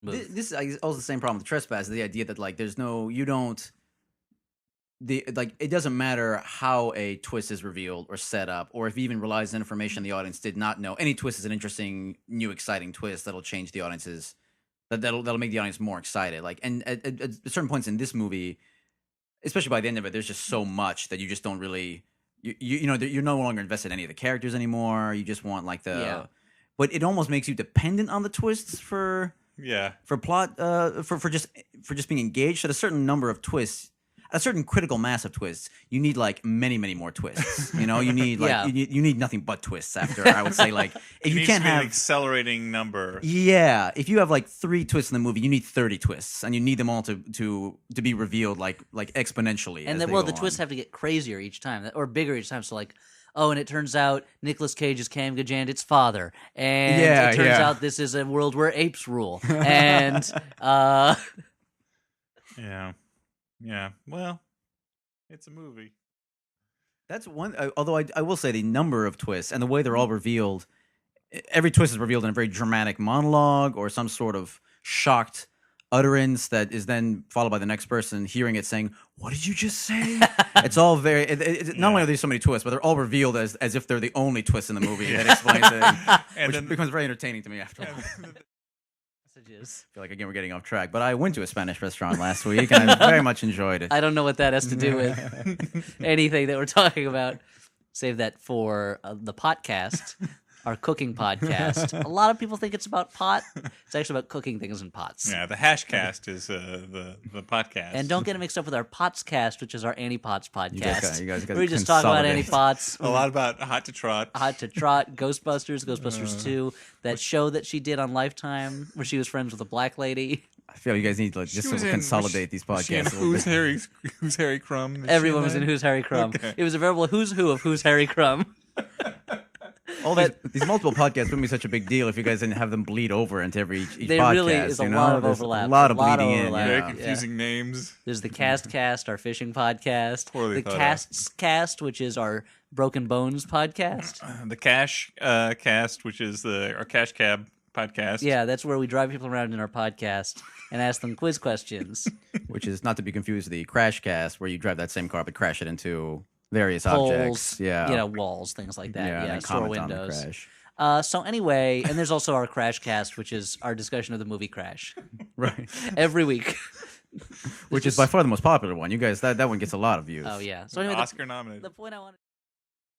move. This is also the same problem with Trespass. The idea that like there's no, you don't, like it doesn't matter how a twist is revealed or set up, or if it even relies on information the audience did not know. Any twist is an interesting, new, exciting twist that'll change the audience's, that'll make the audience more excited. Like, and at certain points in this movie, especially by the end of it, there's just so much that you just don't really, you know, you're no longer invested in any of the characters anymore. You just want like the, but it almost makes you dependent on the twists for plot, for just being engaged. At a certain number of twists, a certain critical mass of twists, you need like many more twists. You know, you need like you need nothing but twists after. I would say like if you can't have an accelerating number. Yeah, if you have like 3 twists in the movie, you need 30 twists, and you need them all to be revealed like exponentially. And then the twists have to get crazier each time, or bigger each time. So like, oh, and it turns out Nicolas Cage is Cam Gajandit's father, and it turns out this is a world where apes rule, and Yeah, well, it's a movie. That's one. Although I will say the number of twists and the way they're all revealed, every twist is revealed in a very dramatic monologue or some sort of shocked utterance that is then followed by the next person hearing it saying, "What did you just say?" It's all very. Not only are there so many twists, but they're all revealed as if they're the only twist in the movie that explains it, and which becomes very entertaining to me after a while. I feel like, again, we're getting off track, but I went to a Spanish restaurant last week, and I very much enjoyed it. I don't know what that has to do with anything that we're talking about. Save that for the podcast, our cooking podcast. A lot of people think it's about pot. It's actually about cooking things in pots. Yeah, the Hashcast is the podcast. And don't get it mixed up with our Potscast, which is our Anti-Pots podcast. You guys we just talk about Anti-Pots. A lot about Hot to Trot. Hot to Trot, Ghostbusters 2, that show that she did on Lifetime where she was friends with a black lady. I feel you guys need to just consolidate these podcasts. Who's Harry Crumb? Everyone was in Who's Harry Crumb. Okay. It was a veritable who's who of Who's Harry Crumb. All these multiple podcasts wouldn't be such a big deal if you guys didn't have them bleed over into every each there podcast. Really is a lot of overlap. A lot of bleeding in. Very confusing names. There's the Cast, our fishing podcast. Poorly the Cast, which is our Broken Bones podcast. The Cash Cast, which is our Cash Cab podcast. Yeah, that's where we drive people around in our podcast and ask them quiz questions. Which is not to be confused with the Crash Cast, where you drive that same car but crash it into various poles, objects, walls, things like that. Yeah, store windows. So anyway, and there's also our Crash Cast, which is our discussion of the movie Crash. Right. Every week. Which is by far the most popular one. You guys, that one gets a lot of views. Oh yeah. So anyway, Oscar nominated. The point I wanted.